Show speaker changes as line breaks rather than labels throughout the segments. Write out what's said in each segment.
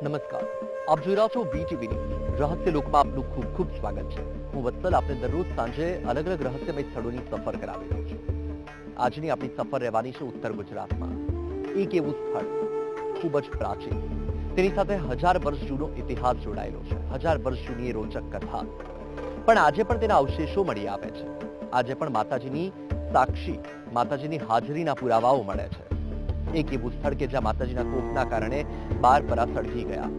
નમસ્કાર, આપ જોઈ રહ્યા છો BTV ન્યૂઝ. રહસ્ય લોકમાં આપનું ખૂબ ખૂબ સ્વાગત છે. હું વત્સલ આપને દરરોજ સાંજે અલગ અલગ રહસ્યમય સ્થળોની સફર કરાવી રહ્યો છું. આજની આપણી સફર રહેવાની છે ઉત્તર ગુજરાતમાં. એક એવું સ્થળ ખૂબ જ પ્રાચીન, તેની સાથે 1000 વર્ષ જૂનો ઇતિહાસ જોડાયેલો છે. 1000 વર્ષ જૂની એ રોચક કથા, પણ આજે પણ તેના અવશેષો મળી આવે છે. આજે પણ માતાજીની સાક્ષી, માતાજીની હાજરીના પુરાવાઓ મળે છે. એક એવું સ્થળ કે જ્યાં માતાજીના કોપના કારણે 12 પરા સળગી ગયા.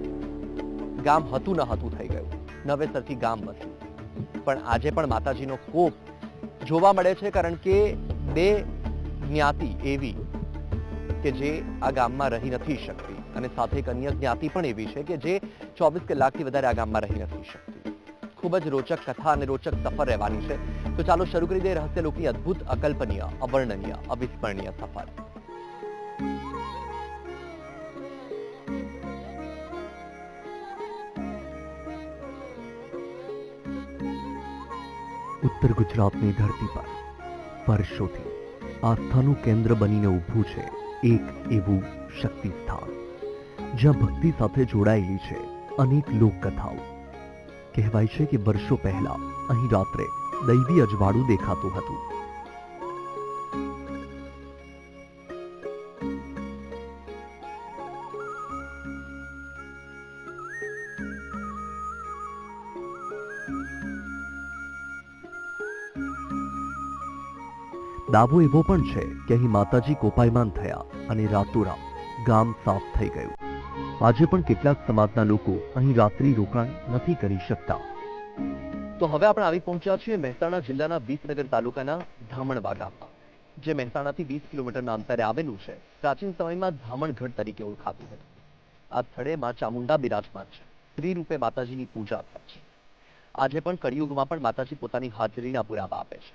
ગામ હતું ન હતું થઈ ગયું, નવેસરથી ગામ વસ્યું. પણ આજે પણ માતાજીનો કોપ જોવા મળે છે, કારણ કે બે જ્ઞાતિ એવી કે જે આ ગામમાં રહી નથી શકતી, અને સાથે એક અન્ય જ્ઞાતિ પણ એવી છે કે જે 24 કલાકથી વધારે આ ગામમાં રહી નથી શકતી. ખૂબ જ રોચક કથા અને રોચક સફર રહેવાની છે. તો ચાલો શરૂ કરી દઈએ રહસ્ય લોકની અદ્ભુત, અકલ્પનીય, અવર્ણનીય, અવિસ્મરણીય સફર. ઉત્તર ગુજરાતની ધરતી પર વર્ષોથી આસ્થાનું કેન્દ્ર બનીને ઊભું છે એક એવું શક્તિ સ્થાન, જ્યાં ભક્તિ સાથે જોડાયેલી છે અનેક લોકકથાઓ. કહેવાય છે કે વર્ષો પહેલા અહીં રાત્રે દૈવી અજવાળું દેખાતું હતું. દાવો એવો પણ છે કે અહીં માતાજી કોપાયમાન થયા અને રાતોરાત ગામ સાફ થઈ ગયું. આજે પણ કેટલાક સમાજના લોકો અહીં રાત્રિ રોકાણ નથી કરી શકતા. તો હવે આપણે આવી પહોંચ્યા છીએ મહેસાણા જિલ્લાના વિસનગર તાલુકાના ધામણવા ગામમાં, જે મહેસાણાથી 20 કિલોમીટરના અંતરે આવેલું છે. પ્રાચીન સમયમાં ધામણગઢ તરીકે ઓળખાતું હતું. આ સ્થળે માં ચામુંડા બિરાજમાન છે. સ્ત્રી રૂપે માતાજીની પૂજા થાય છે. આજે પણ કળિયુગમાં પણ માતાજી પોતાની હાજરીના પુરાવા આપે છે.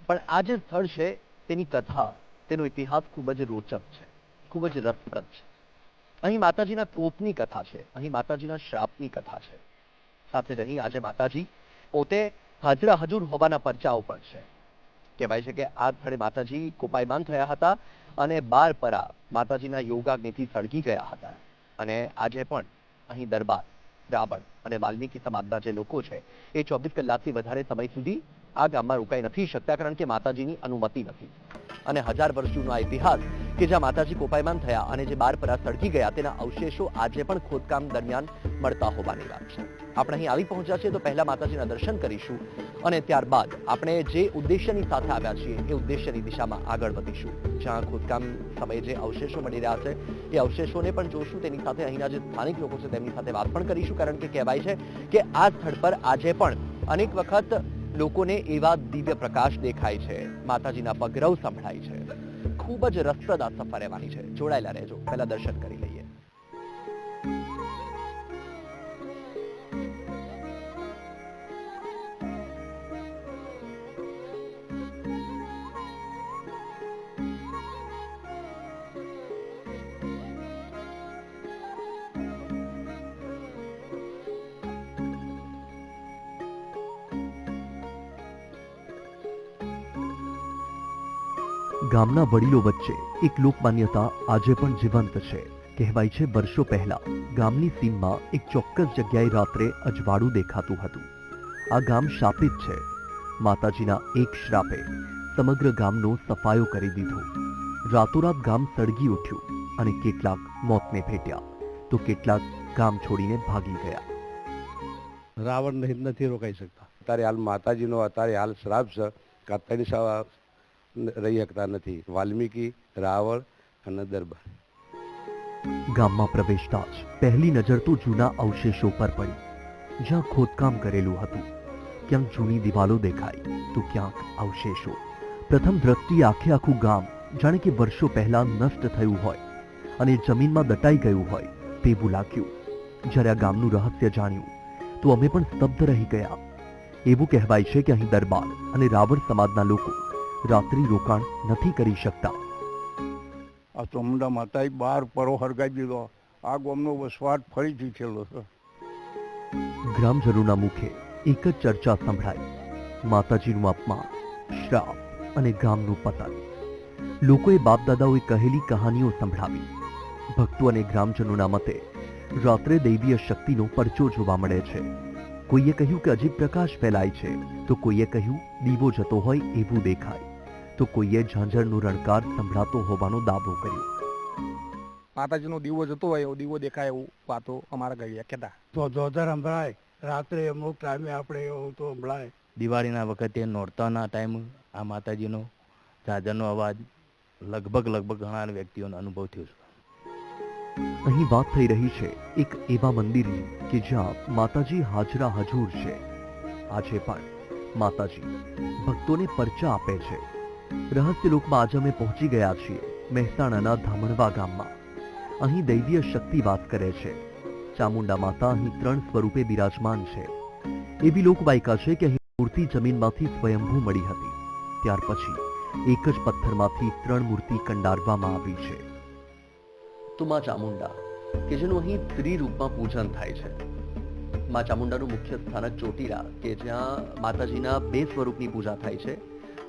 પણ આ જે સ્થળ છે તેની કથા, તેનો ઇતિહાસ ખૂબ જ રોચક છે, ખૂબ જ રસપ્રદ છે. અહીં માતાજીના કોપની કથા છે, અહીં માતાજીના શ્રાપની કથા છે. સાથે રહી આજે માતાજી પોતે હાજરા હજુર હોવાના પરચાઓ પણ છે. કહેવાય છે કે આ સ્થળે માતાજી કોપાયમાન થયા હતા અને 12 પરા માતાજીના યોગાગ્નિથી સળગી ગયા હતા. અને આજે પણ અહીં દરબાર, રાવણ અને વાલ્મીકી સમાજના જે લોકો છે એ 24 કલાકથી વધારે સમય સુધી આ ગામમાં રોકાઈ નથી શકતા, કારણ કે માતાજીની અનુમતિ નથી. અને 1000 વર્ષ જૂનો આ ઇતિહાસ કે જ્યાં માતાજી કોપાયમાન થયા અને જે 12 પરા સળગી ગયા, તેના અવશેષો આજે પણ ખોદકામ દરમિયાન મળતા હોવાની વાત છે. આપણે અહીં આવી પહોંચ્યા છીએ તો પહેલા માતાજીના દર્શન કરીશું અને ત્યારબાદ આપણે જે ઉદ્દેશ્યની સાથે આવ્યા છીએ એ ઉદ્દેશ્યની દિશામાં આગળ વધીશું. જ્યાં ખોદકામ સમયે જે અવશેષો મળી રહ્યા છે એ અવશેષોને પણ જોશું. તેની સાથે અહીંના જે સ્થાનિક લોકો છે તેમની સાથે વાત પણ કરીશું, કારણ કે કહેવાય છે કે આ સ્થળ પર આજે પણ અનેક વખત લોકોને એવા દિવ્ય પ્રકાશ દેખાય છે, માતાજીના પગરવ સંભળાય છે. ખૂબ જ રસપ્રદ આ સફર રહેવાની છે. જોડાયેલા રહેજો. પહેલા દર્શન કરી લઈએ. ગામના વડીલો વચ્ચે એક લોકમાન્યતા આજે પણ જીવંત છે. કહેવાય છે વર્ષો પહેલા ગામની સીમમાં એક ચોક્કસ જગ્યાએ રાત્રે અજવાળું દેખાતું હતું. આ ગામ શાપિત છે. માતાજીના એક શ્રાપે સમગ્ર ગામનો સફાયો કરી દીધો. રાતોરાત ગામ સળગી ઉઠ્યું અને કેટલાક મોતને ભેટ્યા તો કેટલાક ગામ છોડીને ભાગી ગયા.
રાવણ નથી રોકાઈ શકતા. અત્યારે હાલ માતાજીનો અત્યારે હાલ શ્રાપ છે કે અત્યારની રહી શકતા નથી. વાલ્મીકી, રાવણ અને દરબાર.
ગામમાં પ્રવેશતા જ પહેલી નજર તો જૂના અવશેષો પર પડી. જ્યાં ખોદકામ કરેલું હતું, ક્યાંક જૂની દિવાલો દેખાઈ તો ક્યાંક અવશેષો. પ્રથમ દ્રષ્ટિએ આખું ગામ જાણે કે વર્ષો પહેલા નષ્ટ થયું હોય અને જમીનમાં દટાઈ ગયું હોય તેવું લાગ્યું. જ્યારે આ ગામનું રહસ્ય જાણ્યું તો અમે પણ સ્તબ્ધ રહી ગયા. એવું કહેવાય છે કે અહીં દરબાર અને રાવણ સમાજના લોકો રાત્રિ રોકાણ નથી કરી શકતા.
આ ચામુંડા માતાએ 12 પરો હરગાઈ દીધો. આ ગામનો વસવાટ ફરીથી થયેલો છે.
ગ્રામજનોના મુખે એક જ ચર્ચા સંભળાઈ: માતાજીનું અપમાન, શ્રાપ અને ગામનું પતન. લોકોએ બાપદાદાઓએ કહેલી કહાનીઓ સંભળાવી. ભક્તો અને ગ્રામજનોના મતે રાત્રે દૈવીય શક્તિનો પરચો જોવા મળે છે. કોઈએ કહ્યું કે અજીબ પ્રકાશ ફેલાય છે, તો કોઈએ કહ્યું દીવો જતો હોય એવું દેખાય, તો કોઈએ ઝાંઝરનો રણકાર સંભળાતો હોવાનો દાવો કર્યો.
માતાજીનો દીવો જતો હોય એવો દીવો દેખાય એવું વાતો અમારા ઘરે કહેતા.
તો ધોધર સંભળાય, રાત્રે અમુક ટાઈમે આપણે એવું તો સંભળાય.
દિવાળીના વખતે નોરતાના ટાઈમ આ માતાજીનો ઝાંઝરનો અવાજ લગભગ ઘણા વ્યક્તિઓનો અનુભવ થયો છે.
અહીં વાત થઈ રહી છે એક એવા મંદિરની કે જ્યાં માતાજી હાજરા હજૂર છે. આજે પણ માતાજી ભક્તોને પરચા આપે છે. રહસ્ય લોકમાં આજે અમે પહોંચી ગયા છીએ મહેસાણાના ધામણવા ગામમાં. અહીં દૈવીય શક્તિ વાસ કરે છે. ચામુંડા માતા અહીં 3 સ્વરૂપે બિરાજમાન છે. એવી લોકવાયકા છે કે અહીં મૂર્તિ જમીનમાંથી સ્વયંભૂ મળી હતી. ત્યાર પછી એક જ પથ્થરમાંથી 3 મૂર્તિ કંડારવામાં આવી છે. તો માં ચામુંડા કે જેનું અહીં ત્રિરૂપમાં પૂજન થાય છે. માં ચામુંડાનું મુખ્ય સ્થાનક ચોટીલા કે જ્યાં માતાજીના 2 સ્વરૂપની પૂજા થાય છે.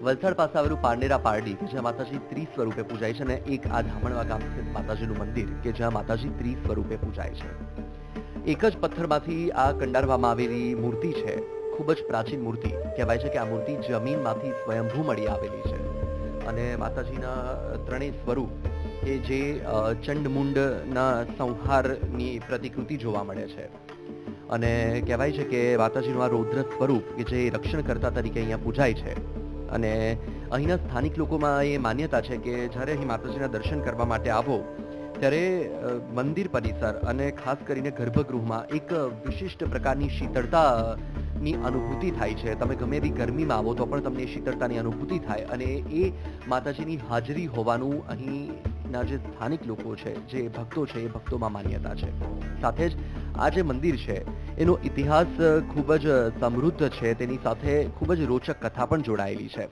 વલસાડ પાસે આવેલું પાંડેરા પારડી કે જ્યાં માતાજી 30 સ્વરૂપે પૂજાય છે, અને એક આ ધામણવા ગામ સ્થિત માતાજીનું મંદિર કે જ્યાં માતાજી 30 સ્વરૂપે પૂજાય છે. એક જ પથ્થરમાંથી આ કંડારવામાં આવેલી મૂર્તિ છે. ખૂબ જ પ્રાચીન મૂર્તિ કહેવાય છે કે આ મૂર્તિ જમીનમાંથી સ્વયંભૂ મળી આવેલી છે. અને માતાજીના 3 સ્વરૂપ કે જે ચંડમુંડના સંહારની પ્રતિકૃતિ જોવા મળે છે. અને કહેવાય છે કે માતાજીનું આ રૌદ્ર સ્વરૂપ કે જે રક્ષણકર્તા તરીકે અહીંયા પૂજાય છે. અને અહીંના સ્થાનિક લોકોમાં એ માન્યતા છે કે જ્યારે અહીં માતાજીના દર્શન કરવા માટે આવો ત્યારે મંદિર પરિસર અને ખાસ કરીને ગર્ભગૃહમાં એક વિશિષ્ટ પ્રકારની શીતળતાની અનુભૂતિ થાય છે. તમે ગમે એવી ગરમીમાં આવો તો પણ તમને શીતળતાની અનુભૂતિ થાય, અને એ માતાજીની હાજરી હોવાનું અહીંના જે સ્થાનિક લોકો છે, જે ભક્તો છે, એ ભક્તોમાં માન્યતા છે. સાથે જ આ જે મંદિર છે એનો ઇતિહાસ ખૂબ જ સમૃદ્ધ છે. તેની સાથે ખૂબ જ રોચક કથા પણ જોડાયેલી છે.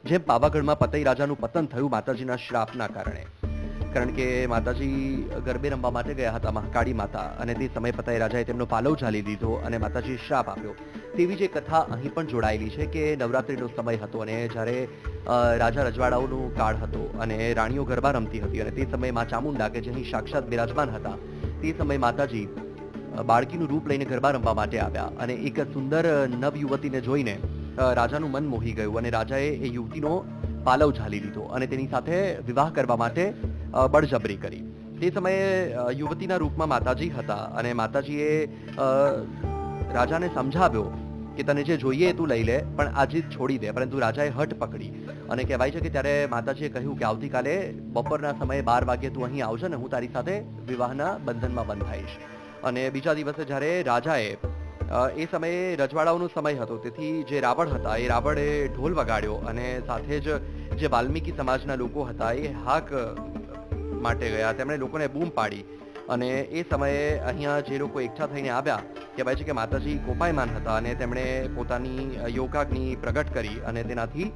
જેમ પાવાગઢમાં પતઈ રાજાનું પતન થયું માતાજીના શ્રાપના કારણે, કારણ કે માતાજી ગરબે રમવા માટે ગયા હતા મહાકાળી માતા, અને તે સમયે પતઈ રાજાએ તેમનો પાલવ ઝાલી દીધો અને માતાજીએ શ્રાપ આપ્યો. તેવી જે કથા અહીં પણ જોડાયેલી છે કે નવરાત્રિનો સમય હતો અને જ્યારે રાજા રજવાડાઓનો કાળ હતો અને રાણીઓ ગરબા રમતી હતી, અને તે સમયે મા ચામુંડા કે જે અહીં સાક્ષાત બિરાજમાન હતા, તે સમયે માતાજી બાળકીનું રૂપ લઈને ગરબા રમવા માટે આવ્યા, અને એક સુંદર નવ યુવતીને જોઈને રાજાનું મન મોહી ગયું, અને રાજાએ એ યુવતીનો પાલવ ઝાલી લીધો અને તેની સાથે વિવાહ કરવા માટે બળજબરી કરી. તે સમયે યુવતીના રૂપમાં માતાજી હતા, અને માતાજીએ રાજાને સમજાવ્યો કે તને જે જોઈએ તું લઈ લે, પણ આ જીદ છોડી દે. પરંતુ રાજાએ હઠ પકડી, અને કહેવાય છે કે ત્યારે માતાજીએ કહ્યું કે આવતીકાલે બપોરના સમયે 12 વાગ્યે તું અહીં આવશે ને હું તારી સાથે વિવાહના બંધનમાં બંધાઈશ. અને બીજા દિવસે જ્યારે રાજાએ એ સમયે રજવાડાઓનો સમય હતો, તેથી જે રાવળ હતા એ રાવળે ઢોલ વગાડ્યો, અને સાથે જ જે વાલ્મીકી સમાજના લોકો હતા એ હાક માટે ગયા. તેમણે લોકોને બૂમ પાડી, અને એ સમયે અહીંયા જે લોકો એકઠા થઈને આવ્યા, કહેવાય છે કે માતાજી કોપાયમાન હતા, અને તેમણે પોતાની યોગાગ્નિ પ્રગટ કરી, અને તેનાથી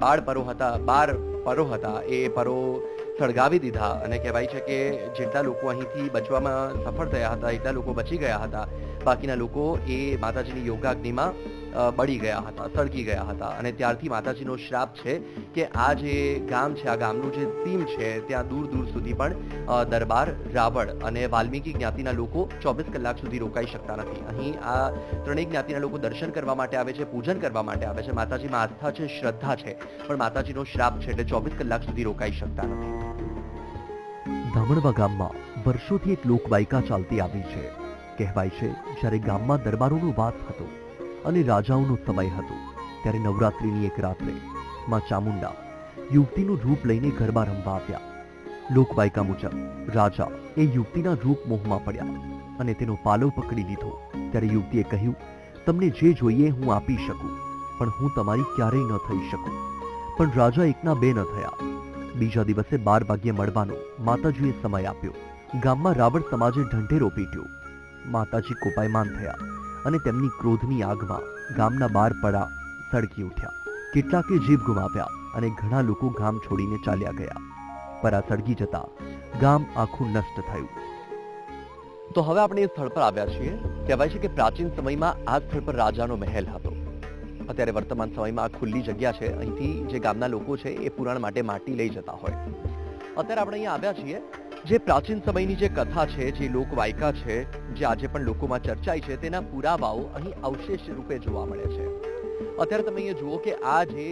12 પરો હતા એ પરો સળગાવી દીધા. અને કહેવાય છે કે જેટલા લોકો અહીંથી બચવામાં સફળ થયા હતા એટલા લોકો બચી ગયા હતા. બાકીના લોકો એ માતાજીની યોગાગ્નિમાં બળી ગયા હતા, સળગી ગયા હતા. અને ત્યારથી માતાજીનો શ્રાપ છે કે આ જે ગામ છે, આ ગામનું જે સીમ છે, ત્યાં દૂર દૂર સુધી પણ દરબાર, રાવળ અને વાલ્મીકી જ્ઞાતિના લોકો 24 કલાક સુધી રોકાઈ શકતા નથી. અહીં આ 3 જ્ઞાતિના લોકો દર્શન કરવા માટે આવે છે, પૂજન કરવા માટે આવે છે. માતાજીમાં આસ્થા છે, શ્રદ્ધા છે, પણ માતાજીનો શ્રાપ છે એટલે 24 કલાક સુધી રોકાઈ શકતા નથી. ધામણવા ગામમાં વર્ષોથી એક લોકવાયકા ચાલતી આવી છે. કહેવાય છે જ્યારે ગામમાં દરબારોનો વાસ હતો અને રાજાઓનો સમય હતો, ત્યારે નવરાત્રિની એક રાત્રે માં ચામુંડા યુવતીનું રૂપ લઈને ગરબા રમવા આવ્યા. લોકવાયકા મુજબ રાજા એ યુવતીના રૂપ મોહમાં પડ્યા અને તેનો પાલવ પકડી લીધો. ત્યારે યુવતીએ કહ્યું, તમને જે જોઈએ હું આપી શકું, પણ હું તમારી ક્યારેય ન થઈ શકું. પણ રાજા એકના બે ન થયા. બીજા દિવસે 12 વાગ્યે મળવાનો માતાજીએ સમય આપ્યો. ગામમાં રાવળ સમાજે ઢંઢેરો પીટ્યો. માતાજી કોપાયમાન થયા અને તેમની ક્રોધની આગમાં ગામના 12 પડા સળગી ઉઠ્યા. કેટલાકે જીવ ગુમાવ્યા અને ઘણા લોકો ગામ છોડીને ચાલ્યા ગયા. પરા સળગી જતા ગામ આખું નષ્ટ થયું. તો હવે આપણે એ સ્થળ પર આવ્યા છીએ. કહેવાય છે કે પ્રાચીન સમયમાં આ સ્થળ પર રાજાનો મહેલ હતો. અત્યારે વર્તમાન સમયમાં આ ખુલ્લી જગ્યા છે. અહીંથી જે ગામના લોકો છે એ પુરાણ માટે માટી લઈ જતા હોય. અત્યારે આપણે અહીંયા આવ્યા છીએ જે પ્રાચીન સમયની જે કથા છે, જે લોકવાયકા છે, જે આજે પણ લોકોમાં ચર્ચાય છે, તેના પુરાવાઓ અહીં અવશેષ રૂપે જોવા મળે છે. અત્યારે તમે અહીંયા જુઓ કે આ જે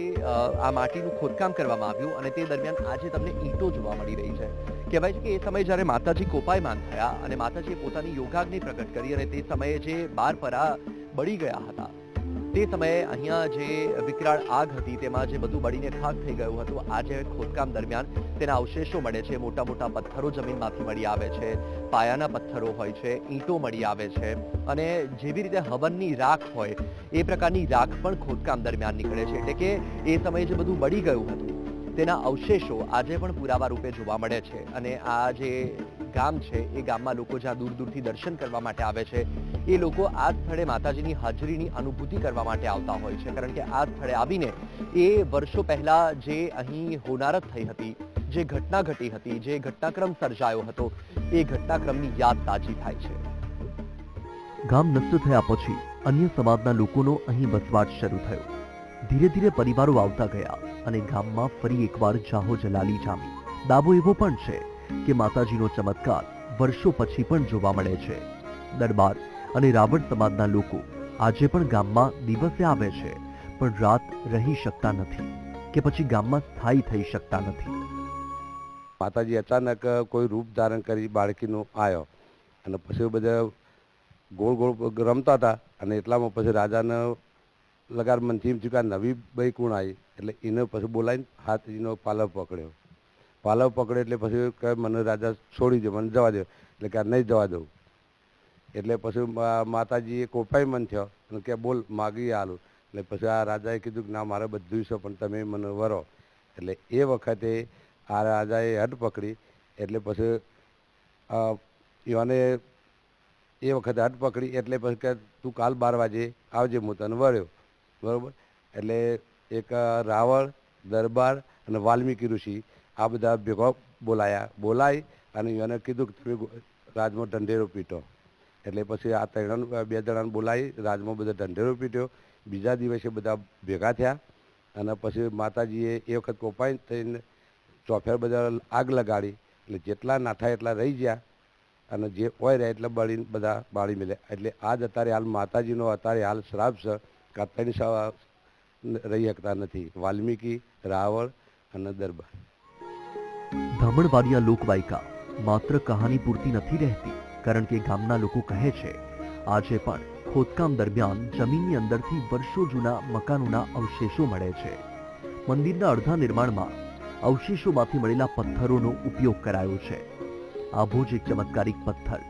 આ માટીનું ખોદકામ કરવામાં આવ્યું અને તે દરમિયાન આજે તમને ઈંટો જોવા મળી રહી છે. કહેવાય છે કે એ સમયે જ્યારે માતાજી કોપાયમાન થયા અને માતાજીએ પોતાની યોગાગ્નિ પ્રગટ કરી અને તે સમયે જે 12 પરા બળી ગયા હતા, તે સમયે અહીંયા જે વિકરાળ આગ હતી તેમાં જે બધું બળીને ખાક થઈ ગયું હતું, આજે ખોદકામ દરમિયાન તેના અવશેષો મળે છે. મોટા મોટા પથ્થરો જમીનમાંથી મળી આવે છે, પાયાના પથ્થરો હોય છે, ઈંટો મળી આવે છે અને જેવી રીતે હવનની રાખ હોય એ પ્રકારની રાખ પણ ખોદકામ દરમિયાન નીકળે છે. એટલે કે એ સમયે જે બધું બળી ગયું હતું તેના અવશેષો આજે પણ પુરાવા રૂપે જોવા મળે છે. અને આ જે ગામ છે એ ગામમાં લોકો જ્યાં દૂર દૂરથી દર્શન કરવા માટે આવે છે, એ લોકો આ સ્થળે માતાજીની હાજરીની અનુભૂતિ કરવા માટે આવતા હોય છે. કારણ કે આ સ્થળે આવીને એ વર્ષો પહેલા જે અહીં હોનારત થઈ હતી, જે ઘટના ઘટી હતી, જે ઘટનાક્રમ સર્જાયો હતો, એ ઘટનાક્રમની યાદ તાજી થાય છે. ગામ નષ્ટ થયા પછી અન્ય સમાજના લોકોનો અહીં વસવાટ શરૂ થયો. ધીરે ધીરે પરિવારો આવતા ગયા અને ગામમાં ફરી એકવાર જાહો જલાલી જામી. દાવો એવો પણ છે કે માતાજીનો ચમત્કાર વર્ષો પછી પણ જોવા મળે છે. દરબાર અને રાવળ સમાજના લોકો આજે પણ ગામમાં દિવસે આવે છે, પણ રાત રહી શકતા નથી કે પછી ગામમાં સ્થાયી થઈ શકતા નથી.
માતાજી અચાનક કોઈ રૂપ ધારણ કરી બાળકીનો આવ્યો અને પછી બધા ગોળ ગોળ રમતા હતા અને એટલામાં પછી રાજાને લગાર મનથી એમ થયું કે નવી ભાઈ કોણ આવી, એટલે એને પછી બોલાવીને હાથનો પાલવ પકડ્યો. પાલવ પકડે એટલે પછી કે મને રાજા છોડી દે, મને જવા દે, એટલે કે નહીં જવા દઉં. એટલે પછી માતાજીએ કોપાયમાન થયો અને કે બોલ માગી આલું. એટલે પછી આ રાજાએ કીધું કે ના મારે બધું છે પણ તમે મને વરો. એટલે એ વખતે આ રાજાએ હટ પકડી. એટલે પછી એને એ વખતે હટ પકડી એટલે પછી કે તું કાલ 12 વાગે આવજે, હું તને વર્યો. બરાબર. એટલે એક રાવળ, દરબાર અને વાલ્મીકી ઋષિ આ બધા ભેગા બોલાવી અને એને કીધું કે તમે રાજમાં ઢંઢેરો પીટો. એટલે પછી આ 2 જણાને બોલાવી રાજમાં બધા ઢંઢેરો પીટ્યો. બીજા દિવસે બધા ભેગા થયા અને પછી માતાજીએ એ વખત કોપાઈ થઈને ચોફેર બધા આગ લગાડી. એટલે જેટલા નાઠા એટલા રહી ગયા અને જે હોય રહ્યા એટલે બળીને બધા બાળી મળ્યા. એટલે આજ અત્યારે હાલ માતાજીનો અત્યારે હાલ શ્રાપ છે કે અત્યારની રહી શકતા નથી વાલ્મીકી, રાવળ અને દરબાર.
ધામણવાડિયા લોકવાયકા માત્ર કહાની પૂરતી નથી રહેતી, કારણ કે ગામના લોકો કહે છે આજે પણ ખોદકામ દરમિયાન જમીનની અંદરથી વર્ષો જૂના મકાનોના અવશેષો મળે છે. મંદિરના અડધા નિર્માણમાં અવશેષોમાંથી મળેલા પથ્થરોનો ઉપયોગ કરાયો છે. આવો જ એક ચમત્કારિક પથ્થર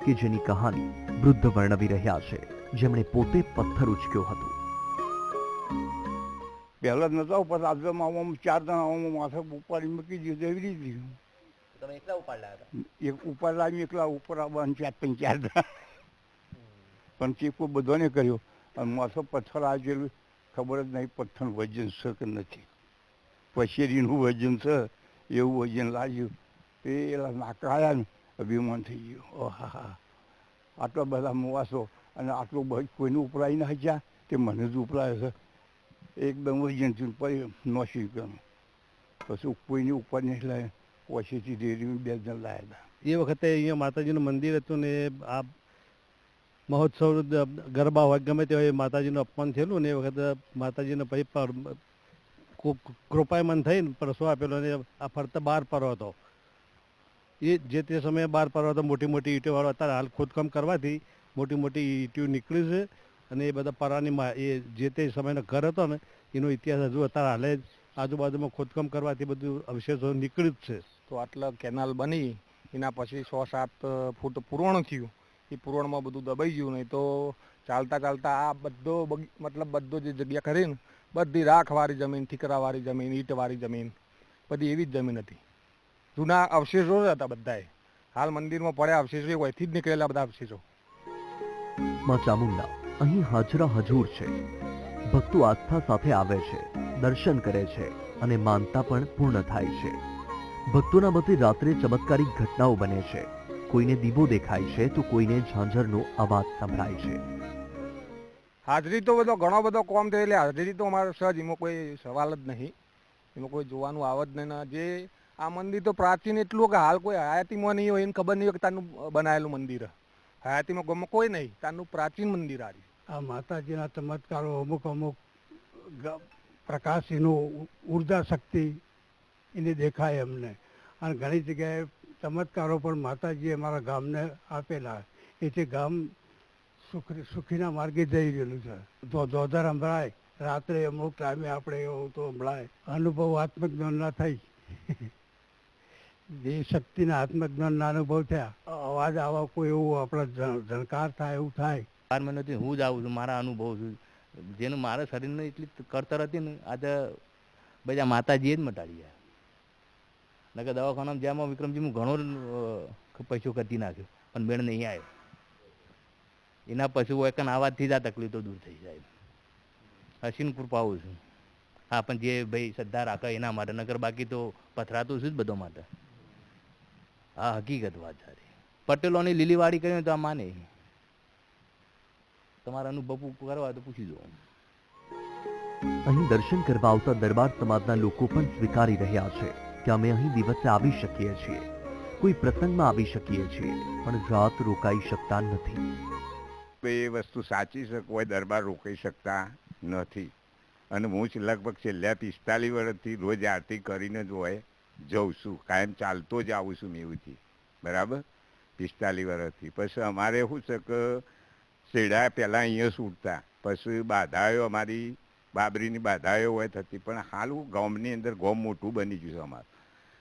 કે જેની કહાની વૃદ્ધ વર્ણવી રહ્યા છે, જેમણે પોતે પથ્થર ઉચક્યો હતો.
પહેલા નતા ઉપર રાજ્યમાં 4 જણા માથે ઉપાડી મૂકી દીધું એવી રીતે.
તમે એકલા ઉપાડલા હતા?
એક ઉપર લાવી એકલા ઉપર આવવાનું 4 જણા. પણ ચીપો બધાને કર્યો અને માથે પથ્થર આવી ખબર જ નહીં પથ્થરનું વજન છે કે નથી. પછેરીનું વજન છે એવું વજન લાગ્યું. એલા નાકાયા ને અભિમાન થઈ ગયું. ઓહા, આટલા બધા મુવાસો અને આટલું કોઈને ઉપરાઈ ના ગયા તે મને જ ઉપરાય છે. એકદમ વજન પછી નોસી ગયું. પછી કોઈની ઉપર નહીં લાવે, પછીથી ડેરી 2 જણ લાવ્યા હતા.
એ વખતે અહીંયા માતાજીનું મંદિર હતું ને આ મહોત્સવ ગરબા હોય ગમે તે હોય માતાજીનું અપમાન થયેલું ને એ વખતે માતાજીને પછી કૃપાયમાન થઈને પરસો આપેલો અને આ ફરતા 12 પરો હતો. એ જે તે સમયે 12 પરો હતો, મોટી મોટી ઈંટોવાળો. અત્યારે હાલ ખોદકામ કરવાથી મોટી મોટી ઈંટો નીકળી છે અને એ બધા પરાની એ જે તે સમયનો ઘર હતો ને એનો ઇતિહાસ હજુ અત્યારે હાલે આજુબાજુમાં ખોદકામ કરવાથી બધું અવશેષો નીકળ્યું જ છે.
તો આટલા કેનાલ બની એના પછી 6-7 ફૂટ પુરવણ થયું. એ પુરવણમાં બધું દબાઈ ગયું. નહીં તો ચાલતા ચાલતા આ બધો જે જગ્યા કરીને બધી રાખવાળી જમીન, ઠીકરાવાળી જમીન, ઈંટવાળી જમીન, બધી એવી જ જમીન હતી. જૂના અવશેષો જ હતા બધાએ. હાલ મંદિરમાં પડ્યા અવશેષો હોયથી જ નીકળેલા બધા અવશેષો.
માં ચામુંડા અહીં હાજરા હજૂર છે. ભક્તો આસ્થા સાથે આવે છે, દર્શન કરે છે અને માનતા પણ પૂર્ણ થાય છે. ભક્તોના મતે રાત્રે ચમત્કારિક ઘટનાઓ બને છે. કોઈને દીવો દેખાય છે તો કોઈને ઝાંઝરનો અવાજ સંભળાય છે.
હાજરી તો ઘણો બધો કોમ થયો એટલે હાજરી તો અમારે સહજ, એમાં કોઈ સવાલ જ નહીં. એમાં કોઈ જોવાનું આવે જ નહીં. જે આ મંદિર તો પ્રાચીન એટલું કે હાલ કોઈ હયાતીમાં નહીં હોય એને ખબર નહીં હોય કે તારનું બનાવેલું મંદિર હયાતીમાં ગમે કોઈ નહીં તારનું પ્રાચીન મંદિર આ રહ્યું.
આ માતાજીના ચમત્કારો અમુક અમુક પ્રકાશ એનું ઉર્જા શક્તિ એની દેખાય અમને. અને ઘણી જગ્યાએ ચમત્કારો પણ માતાજીએ અમારા ગામને આપેલા. એથી ગામ સુખીના માર્ગે જઈ રહેલું છે. ધોધર સંભળાય રાત્રે અમુક ટાઈમે આપણે એવું તો સંભળાય. અનુભવ આત્મજ્ઞાનના થઈ જે શક્તિના આત્મજ્ઞાનના અનુભવ થયા. અવાજ આવા કોઈ એવું આપણા ઝણકાર થાય એવું થાય.
4 મહિનાથી હું જ આવું છું, મારા અનુભવ છું. જેનું મારા શરીરને એટલી કરતર હતી ને આજે બધા માતાજીએ જ મટાડી ગયા. નકર દવાખાનામાં જ્યાં વિક્રમજી હું ઘણો પૈસો કરતી નાખ્યો પણ મેળ નહીં આવ્યો. એના પછી હું એકન આવાજથી જ આ તકલીફો દૂર થઈ જાય. હસીને કૃપાવું છું. હા, પણ જે ભાઈ શ્રદ્ધા રાખે એના માટે, નકર બાકી તો પથરાતું છું જ બધો માટે. હા, હકીકત વાત સારી. પટેલોની લીલીવાડી કરી તો આ માને. તમારા અનુભવ કરવા તો પૂછી દો.
અહીં દર્શન કરવા આવતા દરબાર સમાજના લોકો પણ સ્વીકારી રહ્યા છે કે અમે અહીં દિવસે આવી શકીએ છીએ, કોઈ પ્રસંગમાં આવી શકીએ છીએ, પણ રાત રોકાઈ શકતા નથી.
એ વસ્તુ સાચી છે, કોઈ દરબાર રોકાઈ શકતા નથી. અને હું જ લગભગ છેલ્લા 45 વર્ષથી રોજ આરતી કરીને જ હોય જઉં છું. કાયમ ચાલતો જ આવું છું મેવુંથી, બરાબર 45 વર્ષથી. પછી અમારે શું છે કે શેડા પહેલાં અહીંયા છૂટતા, પછી બાધાઓ અમારી બાબરીની બાધાઓ હોય થતી, પણ હાલ હું ગામની અંદર ગામ મોટું બની ગયું છે અમારું.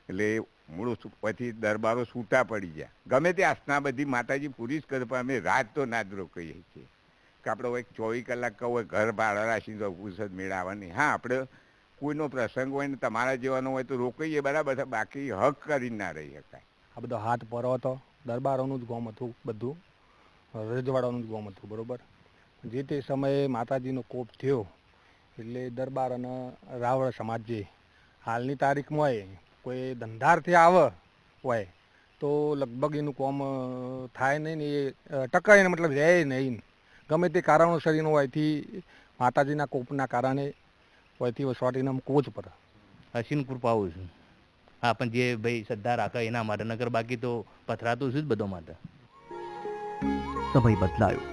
એટલે મૂળ પછી દરબારો છૂટા પડી ગયા. ગમે તે આસના બધી માતાજી પૂરી જ કરે, પણ અમે રાત તો ના જ રોકીએ છીએ કે આપણે હોય 24 કલાક કહું ઘર ભાડા રાખીને જવું છે મેળ આવવાની. હા, આપણે કોઈનો પ્રસંગ હોય ને તમારા જેવાનો હોય તો રોકીએ, બરાબર છે, બાકી હક કરીને ના રહી શકાય.
આ બધો હાથ પરો હતો, દરબારોનું જ ગોમ હતું, બધું રજવાડાનું જ ગોમ હતું, બરાબર. જે તે સમયે માતાજીનો કોપ થયો એટલે દરબાર અને રાવળ સમાજ જે હાલની તારીખમાં હોય કોઈ ધંધારથી આવે હોય તો લગભગ એનું કોમ થાય નહીં ને એ ટકાય ને મતલબ રહે નહીં. ગમે તે કારણોસર એનું હોયથી માતાજીના કોપના કારણે હોયથી વસવાટીને કોચ પર
હસીને કૃપાવું છું. હા, પણ જે ભાઈ શ્રદ્ધા રાખે એના માટે, નકર બાકી તો પથરાતું છું જ બધો માટે.
સમય બદલાયો,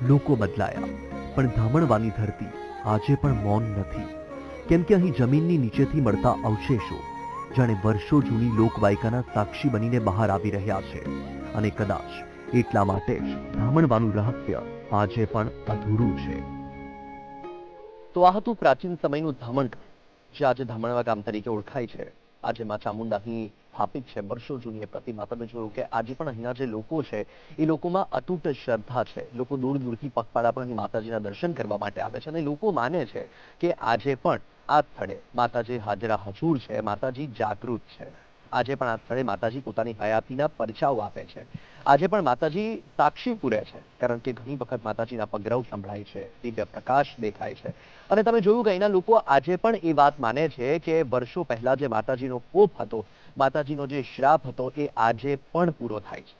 લોકો બદલાયા, પણ ધામણવાની ધરતી આજે પણ મૌન નથી. કેમ કે અહીં જમીનની નીચેથી મળતા અવશેષો જાણે વર્ષો જૂની લોકવાયકાના સાક્ષી બનીને બહાર આવી રહ્યા છે. અને કદાચ એટલા માટે જ ધામણવાનું રહસ્ય આજે પણ અધૂરું છે. તો આ હતું પ્રાચીન સમયનું ધામણ, જે આજે ધામણવા ગામ તરીકે ઓળખાય છે. આજે માં ચામુંડા અહીં સ્થાપિત છે, વર્ષો જૂની એ પ્રતિમા. તમે જોયું કે આજે પણ અહીંના જે લોકો છે એ લોકોમાં અતૂટ શ્રદ્ધા છે. લોકો દૂર દૂરથી પગપાળા પણ અહીં માતાજીના દર્શન કરવા માટે આવે છે અને લોકો માને છે કે આજે પણ આ સ્થળે માતાજી હાજરા હજુર છે, માતાજી જાગૃત છે. આજે પણ આ સ્થળે માતાજી પોતાની હયાતીના પરચાઓ આપે છે. આજે પણ માતાજી સાક્ષી પૂરે છે, કારણ કે ઘણી વખત માતાજીના પગરવ સંભળાય છે, દિવ્ય પ્રકાશ દેખાય છે. અને તમે જોયું કે અહીંના લોકો આજે પણ એ વાત માને છે કે વર્ષો પહેલા જે માતાજીનો કોપ હતો, માતાજીનો જે શ્રાપ હતો, એ આજે પણ પૂરો થાય છે.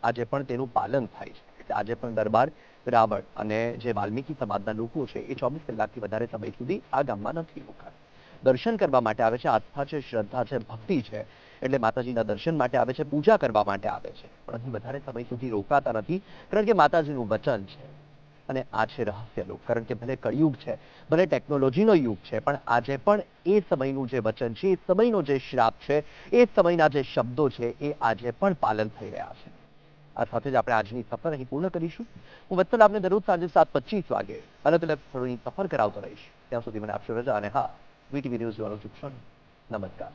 આજે પણ તેનું પાલન થાય છે. એટલે આજે પણ દરબાર, રાવળ અને જે વાલ્મીકી સમાજના લોકો છે એ 24 કલાકથી વધારે સમય સુધી આ ગામમાં નથી રોકાતા. દર્શન કરવા માટે આવે છે, આસ્થા છે, શ્રદ્ધા છે, ભક્તિ છે, એટલે માતાજીના દર્શન માટે આવે છે, પૂજા કરવા માટે આવે છે, પણ અહીં વધારે સમય સુધી રોકાતા નથી, કારણ કે માતાજીનું વચન છે. અને આ છે રહસ્યનું, કારણ કે ભલે કળિયુગ છે, ભલે ટેકનોલોજીનો યુગ છે, પણ આજે પણ એ સમયનું જે વચન છે, એ સમયનો જે શ્રાપ છે, એ સમયના જે શબ્દો છે, એ આજે પણ પાલન થઈ રહ્યા છે. આ સાથે જ આપણે આજની સફર અહીં પૂર્ણ કરીશું. હું વત્સલ આપને દરરોજ સાંજે 7:25 વાગે અલગ અલગ સ્થળોની સફર કરાવતો રહીશ. ત્યાં સુધી મને આપશો રજા, અને હા, વીટીવી ન્યૂઝ જોવાનું ચૂકશો નહીં. નમસ્કાર.